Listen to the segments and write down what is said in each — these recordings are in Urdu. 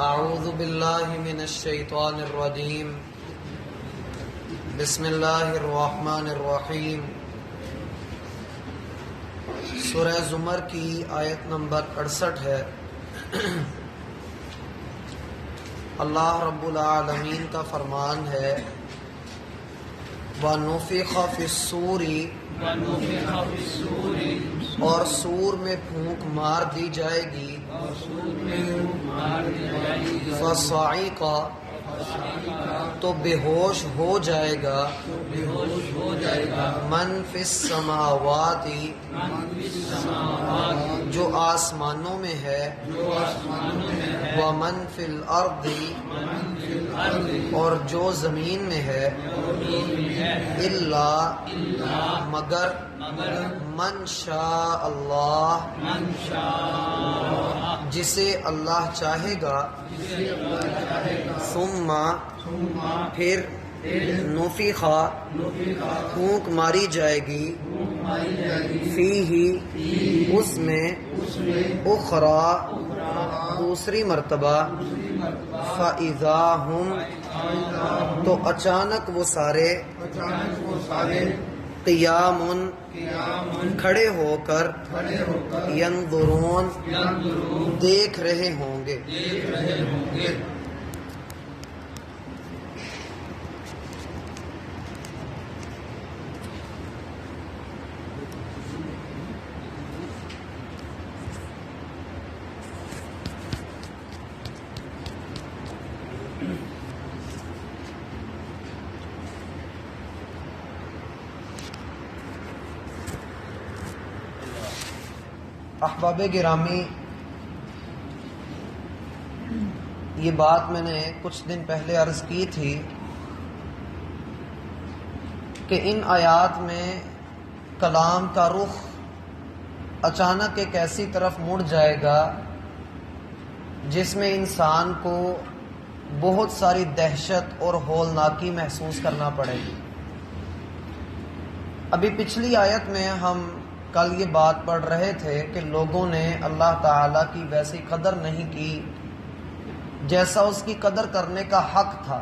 اعوذ باللہ من الشیطان الرجیم بسم اللہ الرحمن الرحیم۔ سورہ زمر کی آیت نمبر 68 ہے۔ اللہ رب العالمین کا فرمان ہے وَنُفِخَ فِي الصُّورِ، اور سور میں پھونک مار دی جائے گی، فَصَعِقَ، تو بے ہوش ہو جائے گا، من فی السماوات، جو آسمانوں میں ہے، ومن فی الارض، اور جو زمین میں ہے، الا، مگر، من شاء اللہ، جسے اللہ چاہے گا، ثم، پھر، نفخ، پھونک ماری جائے گی، فیہ، اس میں، اخری، دوسری مرتبہ، فاذا ہم، تو اچانک وہ سارے، قیام، کھڑے ہو کر، ینظرون، دیکھ رہے ہوں گے۔ احباب گرامی، یہ بات میں نے کچھ دن پہلے عرض کی تھی کہ ان آیات میں کلام کا رخ اچانک ایک ایسی طرف مڑ جائے گا جس میں انسان کو بہت ساری دہشت اور ہولناکی محسوس کرنا پڑے گی۔ ابھی پچھلی آیت میں ہم کل یہ بات پڑھ رہے تھے کہ لوگوں نے اللہ تعالیٰ کی ویسی قدر نہیں کی جیسا اس کی قدر کرنے کا حق تھا،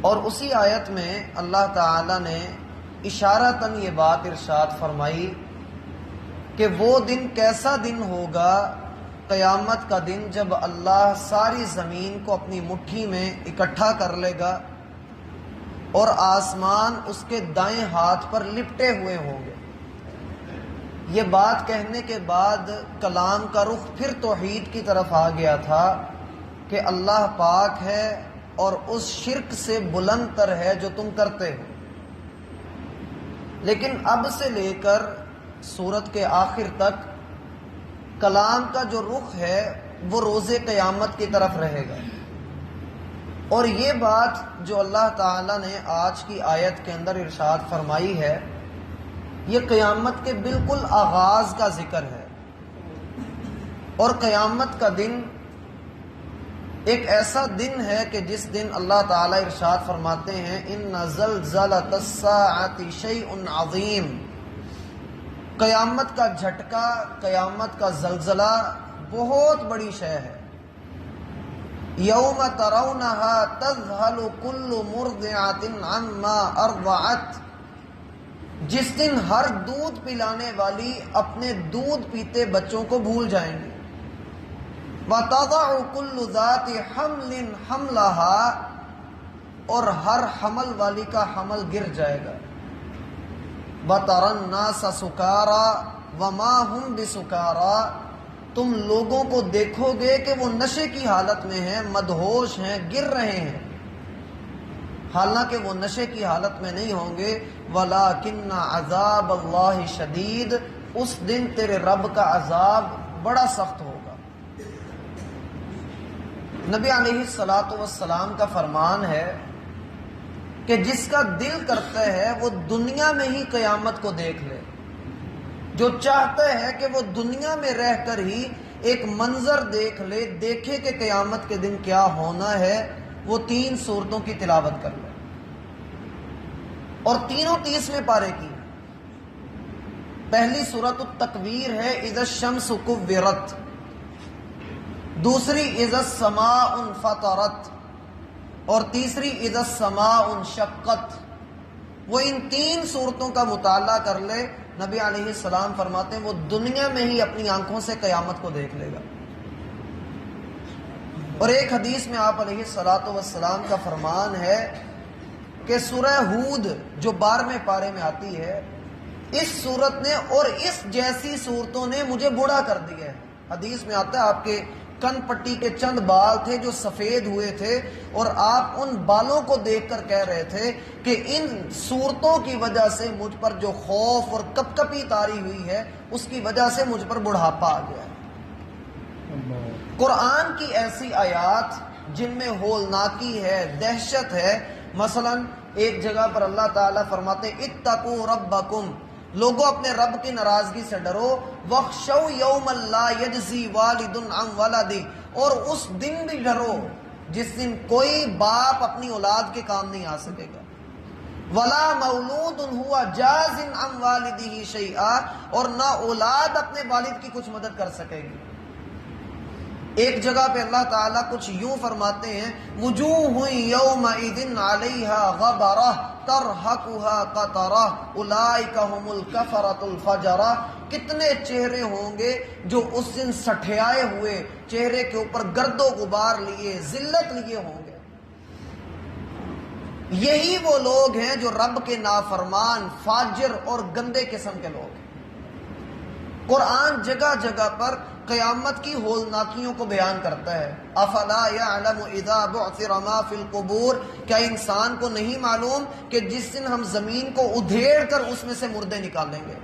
اور اسی آیت میں اللہ تعالیٰ نے اشارتاً یہ بات ارشاد فرمائی کہ وہ دن کیسا دن ہوگا، قیامت کا دن، جب اللہ ساری زمین کو اپنی مٹھی میں اکٹھا کر لے گا اور آسمان اس کے دائیں ہاتھ پر لپٹے ہوئے ہوں گے۔ یہ بات کہنے کے بعد کلام کا رخ پھر توحید کی طرف آ گیا تھا کہ اللہ پاک ہے اور اس شرک سے بلند تر ہے جو تم کرتے ہو۔ لیکن اب سے لے کر سورت کے آخر تک کلام کا جو رخ ہے وہ روز قیامت کی طرف رہے گا، اور یہ بات جو اللہ تعالیٰ نے آج کی آیت کے اندر ارشاد فرمائی ہے، یہ قیامت کے بالکل آغاز کا ذکر ہے۔ اور قیامت کا دن ایک ایسا دن ہے کہ جس دن اللہ تعالیٰ ارشاد فرماتے ہیں ان زلزلۃ الساعۃ شیء عظیم، قیامت کا جھٹکا، قیامت کا زلزلہ بہت بڑی شے ہے۔ یوم ترونہا تذہل کل مرضعۃ عما ارضعت، جس دن ہر دودھ پلانے والی اپنے دودھ پیتے بچوں کو بھول جائیں گی۔ وتضع کل ذات حمل حملها، اور ہر حمل والی کا حمل گر جائے گا۔ وتری الناس سکارا وما هم بسکارا، تم لوگوں کو دیکھو گے کہ وہ نشے کی حالت میں ہیں، مدہوش ہیں، گر رہے ہیں، حالانکہ وہ نشے کی حالت میں نہیں ہوں گے۔ وَلَٰكِنَّ عَذَابَ اللَّهِ شَدِيدٌ، اس دن تیرے رب کا عذاب بڑا سخت ہوگا۔ نبی علیہ الصلوۃ والسلام کا فرمان ہے کہ جس کا دل کرتا ہے وہ دنیا میں ہی قیامت کو دیکھ لے، جو چاہتا ہے کہ وہ دنیا میں رہ کر ہی ایک منظر دیکھ لے، دیکھے کہ قیامت کے دن کیا ہونا ہے، وہ 3 سورتوں کی تلاوت کر لے، اور تینوں 30ویں پارے کی۔ پہلی سورۃ التکویر ہے اذا الشمس کورت، دوسری اذا السماء انفطرت، اور تیسری اذا السماء انشقت۔ وہ ان تین صورتوں کا مطالعہ کر لے، نبی علیہ السلام فرماتے ہیں وہ دنیا میں ہی اپنی آنکھوں سے قیامت کو دیکھ لے گا۔ اور ایک حدیث میں آپ علیہ الصلوۃ والسلام کا فرمان ہے کہ سورہ ہود جو 12ویں پارے میں آتی ہے، اس صورت نے اور اس جیسی صورتوں نے مجھے بوڑھا کر دیا ہے۔ حدیث میں آتا ہے آپ کے کن پٹی کے چند بال تھے جو سفید ہوئے تھے، اور آپ ان بالوں کو دیکھ کر کہہ رہے تھے کہ ان صورتوں کی وجہ سے مجھ پر جو خوف اور کپکپی طاری ہوئی ہے، اس کی وجہ سے مجھ پر بڑھاپا آ گیا ہے۔ قرآن کی ایسی آیات جن میں ہولناکی ہے، دہشت ہے، مثلا ایک جگہ پر اللہ تعالیٰ فرماتے ہیں اتقوا ربکم، لوگوں اپنے رب کی ناراضگی سے ڈرو، وَخْشَوْا يَوْمَ لَا يَجْزِي وَالِدٌ عَنْ وَلَدِهِ، اور اس دن بھی ڈرو جس دن کوئی باپ اپنی اولاد کے کام نہیں آ سکے گا، وَلَا مَوْلُودٌ هُوَ جَازٍ عَنْ وَالِدِهِ شَيْئًا، اور نہ اولاد اپنے والد کی کچھ مدد کر سکے گی۔ ایک جگہ پہ اللہ تعالیٰ کچھ یوں فرماتے ہیں وجوہ یومئذ علیہا غبرہ ترہقھا قطرہ اولئک ھم الکفرۃ الفجرہ، کتنے چہرے ہوں گے جو اس دن سٹھیائے ہوئے، چہرے کے اوپر گرد و غبار لیے، ذلت لیے ہوں گے۔ یہی وہ لوگ ہیں جو رب کے نافرمان، فاجر اور گندے قسم کے لوگ ہیں۔ قرآن جگہ جگہ پر قیامت کی ہولناکیوں کو بیان کرتا ہے۔ افلا یعلم اذا بعثر ما فی القبور، کیا انسان کو نہیں معلوم کہ جس دن ہم زمین کو ادھیڑ کر اس میں سے مردے نکالیں گے۔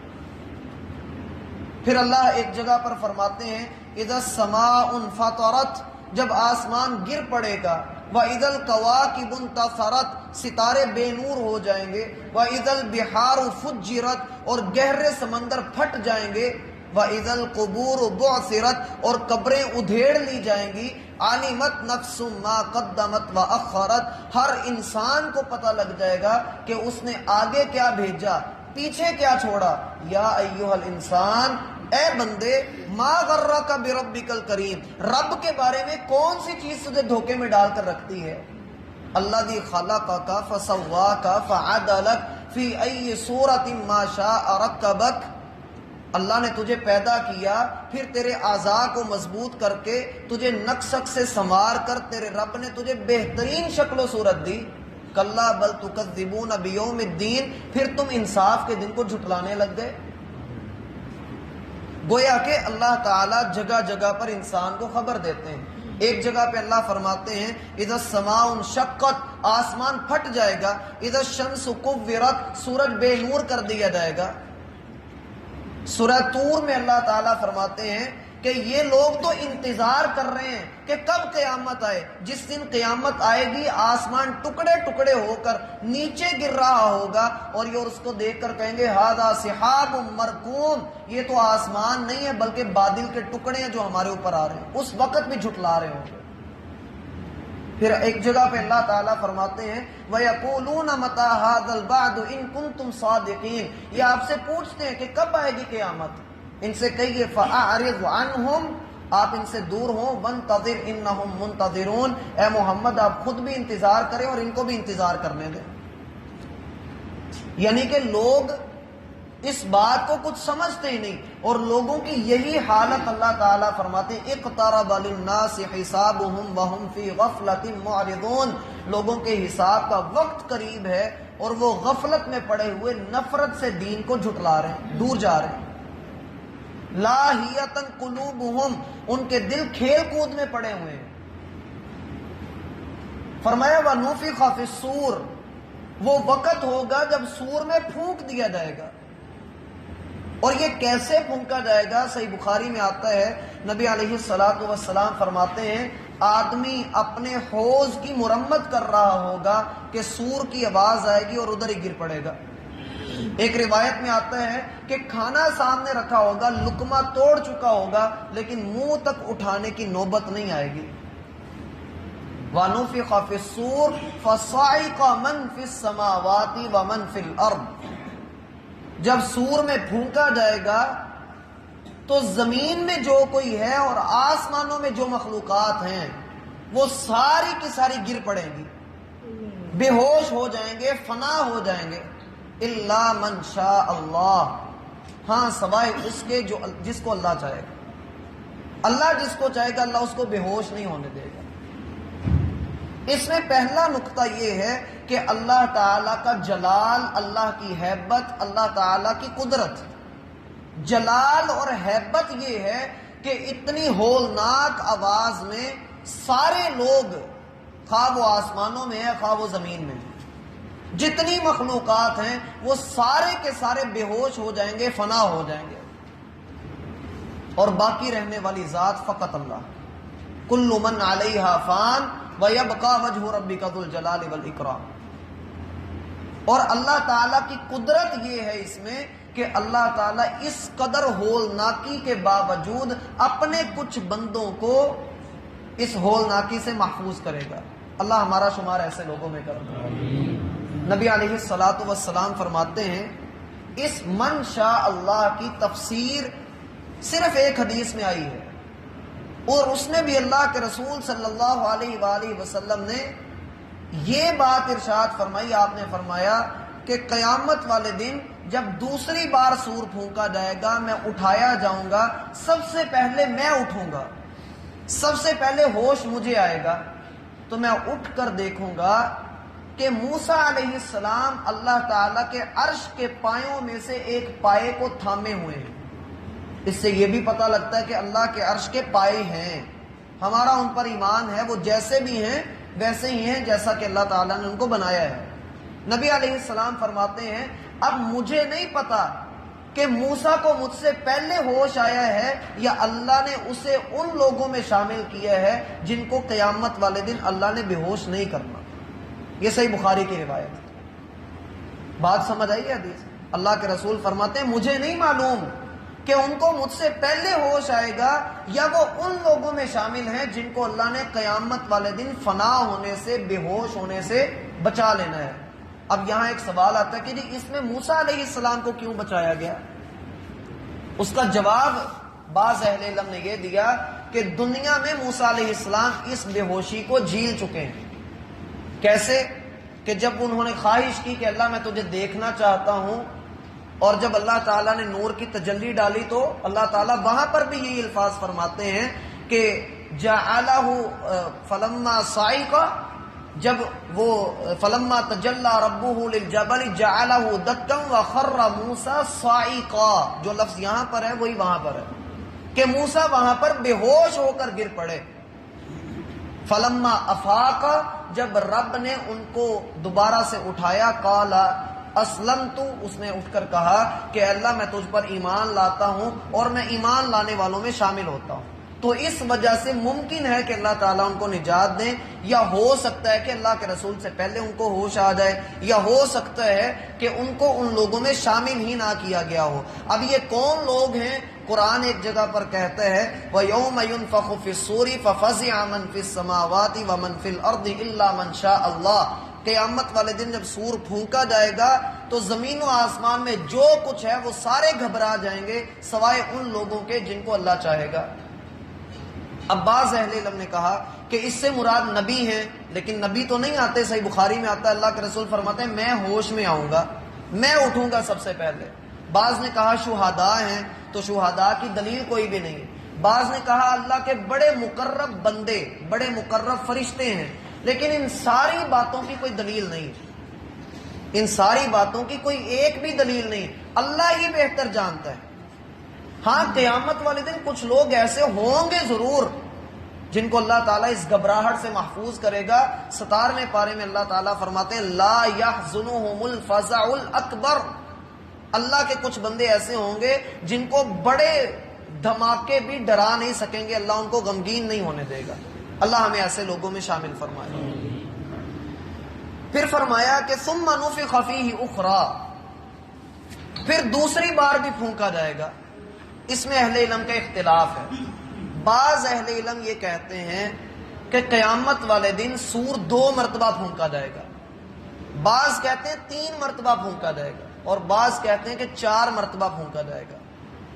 پھر اللہ ایک جگہ پر فرماتے ہیں اذا السماء انفطرت، جب آسمان گر پڑے گا، وَإِذَا الْكَوَاكِبُ انتَثَرَتْ، ستارے بے نور ہو جائیں گے، وَإِذَا الْبِحَارُ فُجِّرَتْ، اور گہرے سمندر پھٹ جائیں گے، وَإِذَا الْقُبُورُ بُعْثِرَتْ، اور قبریں ادھیڑ لی جائیں گی، عَلِمَتْ نَفْسٌ مَا قَدَّمَتْ وَأَخَّرَتْ، ہر انسان کو پتہ لگ جائے گا کہ اس نے آگے کیا بھیجا، پیچھے کیا چھوڑا۔ یا ایھا الانسان، اے بندے، ما غرک بربک الکریم، رب کے بارے میں کون سی چیز تجھے دھوکے میں ڈال کر رکھتی ہے۔ الذی خلقک فسواک فعدلک فی ای صورۃ ما شاء رکبک، اللہ نے تجھے پیدا کیا، پھر تیرے اعضاء کو مضبوط کر کے تجھے نقشق سے سنوار کر تیرے رب نے تجھے بہترین شکل و صورت دی۔ کلا بل تکذبون بیوم الدین، پھر تم انصاف کے دن کو جھٹلانے لگ گئے۔ گویا کہ اللہ تعالیٰ جگہ جگہ پر انسان کو خبر دیتے ہیں۔ ایک جگہ پہ اللہ فرماتے ہیں اذا السماء انشقت، آسمان پھٹ جائے گا، اذا الشمس کورت، سورج بے نور کر دیا جائے گا۔ سورہ طور میں اللہ تعالیٰ فرماتے ہیں کہ یہ لوگ تو انتظار کر رہے ہیں کہ کب قیامت آئے۔ جس دن قیامت آئے گی آسمان ٹکڑے ٹکڑے ہو کر نیچے گر رہا ہوگا، اور یہ اس کو دیکھ کر کہیں گے ھذا سحاب مرکوم، یہ تو آسمان نہیں ہے بلکہ بادل کے ٹکڑے ہیں جو ہمارے اوپر آ رہے ہیں۔ اس وقت بھی جھٹلا رہے ہوں گے۔ پھر ایک جگہ پہ اللہ تعالیٰ فرماتے ہیں وَيَقُولُونَ مَتَى هَذَا الْبَعْدُ إِن كُنتُمْ صَادِقِينَ، یہ آپ سے پوچھتے ہیں کہ کب آئے گی قیامت، ان سے کہیے فَأَعْرِضْ عَنْهُمْ، آپ ان سے دور ہوں، وَانْتَظِرْ إِنَّهُمْ مُنْتَظِرُونَ، اے محمد آپ خود بھی انتظار کریں اور ان کو بھی انتظار کرنے دیں۔ یعنی کہ لوگ اس بات کو کچھ سمجھتے ہی نہیں، اور لوگوں کی یہی حالت اللہ تعالیٰ فرماتے ہیں اقترب للناس حسابهم وهم فی غفلۃ معرضون، لوگوں کے حساب کا وقت قریب ہے اور وہ غفلت میں پڑے ہوئے نفرت سے دین کو جھٹلا رہے ہیں، دور جا رہے ہیں۔ لاہیۃ قلوبہم، ان کے دل کھیل کود میں پڑے ہوئے ہیں۔ فرمایا وَنُفِخَ فِی الصُّورِ، وہ وقت ہوگا جب سور میں پھونک دیا جائے گا۔ اور یہ کیسے پھونکا جائے گا؟ صحیح بخاری میں آتا ہے نبی علیہ الصلوۃ والسلام فرماتے ہیں آدمی اپنے حوض کی مرمت کر رہا ہوگا کہ سور کی آواز آئے گی اور ادھر ہی گر پڑے گا۔ ایک روایت میں آتا ہے کہ کھانا سامنے رکھا ہوگا، لقمہ توڑ چکا ہوگا، لیکن منہ تک اٹھانے کی نوبت نہیں آئے گی۔ وَنُفِخَ فِی الصُّورِ فَصَعِقَ مَن فِی السَّمَاوَاتِ وَمَن فِی الْأَرْضِ، جب سور میں پھونکا جائے گا تو زمین میں جو کوئی ہے اور آسمانوں میں جو مخلوقات ہیں وہ ساری کی ساری گر پڑیں گی، بے ہوش ہو جائیں گے، فنا ہو جائیں گے، الا من شاء اللہ، ہاں سوائے اس کے جو جس کو اللہ چاہے گا۔ اللہ جس کو چاہے گا اللہ اس کو بے ہوش نہیں ہونے دے گا۔ اس میں پہلا نقطہ یہ ہے کہ اللہ تعالیٰ کا جلال، اللہ کی ہیبت، اللہ تعالیٰ کی قدرت۔ جلال اور ہیبت یہ ہے کہ اتنی ہولناک آواز میں سارے لوگ، خواہ وہ آسمانوں میں ہے خواہ وہ زمین میں ہے، جتنی مخلوقات ہیں وہ سارے کے سارے بے ہوش ہو جائیں گے، فنا ہو جائیں گے، اور باقی رہنے والی ذات فقط اللہ۔ کل من علیہا فان ویبقى وجہ ربک ذو الجلال والاکرام۔ اور اللہ تعالیٰ کی قدرت یہ ہے اس میں کہ اللہ تعالیٰ اس قدر ہولناکی کے باوجود اپنے کچھ بندوں کو اس ہولناکی سے محفوظ کرے گا۔ اللہ ہمارا شمار ایسے لوگوں میں کرے۔ نبی علیہ الصلوۃ والسلام فرماتے ہیں اس من شاء اللہ کی تفسیر صرف ایک حدیث میں آئی ہے، اور اس میں بھی اللہ کے رسول صلی اللہ علیہ وآلہ وسلم نے یہ بات ارشاد فرمائی، آپ نے فرمایا کہ قیامت والے دن جب دوسری بار سور پھونکا جائے گا، میں اٹھایا جاؤں گا، سب سے پہلے میں اٹھوں گا، سب سے پہلے ہوش مجھے آئے گا، تو میں اٹھ کر دیکھوں گا کہ موسیٰ علیہ السلام اللہ تعالیٰ کے عرش کے پایوں میں سے ایک پائے کو تھامے ہوئے ہیں۔ اس سے یہ بھی پتہ لگتا ہے کہ اللہ کے عرش کے پائے ہیں، ہمارا ان پر ایمان ہے، وہ جیسے بھی ہیں ویسے ہی ہیں جیسا کہ اللہ تعالیٰ نے ان کو بنایا ہے۔ نبی علیہ السلام فرماتے ہیں اب مجھے نہیں پتا کہ موسیٰ کو مجھ سے پہلے ہوش آیا ہے یا اللہ نے اسے ان لوگوں میں شامل کیا ہے جن کو قیامت والے دن اللہ نے بے ہوش نہیں کرنا۔ یہ صحیح بخاری کی روایت ہے۔ بات سمجھ آئی ہے حدیث؟ اللہ کے رسول فرماتے ہیں مجھے نہیں معلوم کہ ان کو مجھ سے پہلے ہوش آئے گا یا وہ ان لوگوں میں شامل ہیں جن کو اللہ نے قیامت والے دن فنا ہونے سے، بے ہوش ہونے سے بچا لینا ہے۔ اب یہاں ایک سوال آتا ہے کہ جی اس میں موسیٰ علیہ السلام کو کیوں بچایا گیا؟ اس کا جواب بعض اہل علم نے یہ دیا کہ دنیا میں موسیٰ علیہ السلام اس بے ہوشی کو جھیل چکے ہیں۔ کیسے؟ کہ جب انہوں نے خواہش کی کہ اللہ میں تجھے دیکھنا چاہتا ہوں، اور جب اللہ تعالیٰ نے نور کی تجلی ڈالی تو اللہ تعالیٰ وہاں پر بھی یہی الفاظ فرماتے ہیں کہ جعلہ فلما صعق، جب وہ فلما تجلی ربہ للجبل جعلہ دکا وخر موسیٰ صعقا، جو لفظ یہاں پر ہے وہی وہاں پر ہے کہ موسیٰ وہاں پر بے ہوش ہو کر گر پڑے۔ فلما افاق، جب رب نے ان کو دوبارہ سے اٹھایا، قال اسلمت، اس نے اٹھ کر کہا کہ اللہ میں تجھ پر ایمان لاتا ہوں اور میں ایمان لانے والوں میں شامل ہوتا ہوں۔ تو اس وجہ سے ممکن ہے کہ اللہ تعالیٰ ان کو نجات دیں، یا ہو سکتا ہے کہ اللہ کے رسول سے پہلے ان کو ہوش آ جائے، یا ہو سکتا ہے کہ ان کو ان لوگوں میں شامل ہی نہ کیا گیا ہو۔ اب یہ کون لوگ ہیں؟ قرآن ایک جگہ پر کہتا ہے وَيَوْمَ يُنفَخُ فِي الصُّورِ فَفَزِعَ مَن فِي السَّمَاوَاتِ وَمَن فِي الْأَرْضِ إِلَّا مَن شَاءَ اللَّهُ۔ قیامت والے دن جب سور پھونکا جائے گا تو زمین و آسمان میں جو کچھ ہے وہ سارے گھبرا جائیں گے سوائے ان لوگوں کے جن کو اللہ چاہے گا۔ اب بعض اہل علم نے کہا کہ اس سے مراد نبی ہیں، لیکن نبی تو نہیں آتے، صحیح بخاری میں آتا ہے اللہ کے رسول فرماتے ہیں میں ہوش میں آؤں گا، میں اٹھوں گا سب سے پہلے۔ بعض نے کہا شہداء ہیں، تو شہداء کی دلیل کوئی بھی نہیں۔ بعض نے کہا اللہ کے بڑے مقرب بندے، بڑے مقرب فرشتے ہیں، لیکن ان ساری باتوں کی کوئی دلیل نہیں، ان ساری باتوں کی کوئی ایک بھی دلیل نہیں، اللہ ہی بہتر جانتا ہے۔ ہاں قیامت والے دن کچھ لوگ ایسے ہوں گے ضرور جن کو اللہ تعالیٰ اس گھبراہٹ سے محفوظ کرے گا۔ 17ویں پارے میں اللہ تعالیٰ فرماتے ہیں لا يحزنهم الفزع الاکبر، اللہ کے کچھ بندے ایسے ہوں گے جن کو بڑے دھماکے بھی ڈرا نہیں سکیں گے، اللہ ان کو غمگین نہیں ہونے دے گا۔ اللہ ہمیں ایسے لوگوں میں شامل فرمائے۔ پھر فرمایا کہ ثم نفخ فیہ اخری، پھر دوسری بار بھی پھونکا جائے گا۔ اس میں اہل علم کا اختلاف ہے۔ بعض اہل علم یہ کہتے ہیں کہ قیامت والے دن سور 2 مرتبہ پھونکا جائے گا، بعض کہتے ہیں 3 مرتبہ پھونکا جائے گا، اور بعض کہتے ہیں کہ 4 مرتبہ پھونکا جائے گا۔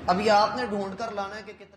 اب یہ آپ نے ڈھونڈ کر لانا ہے کہ کتنے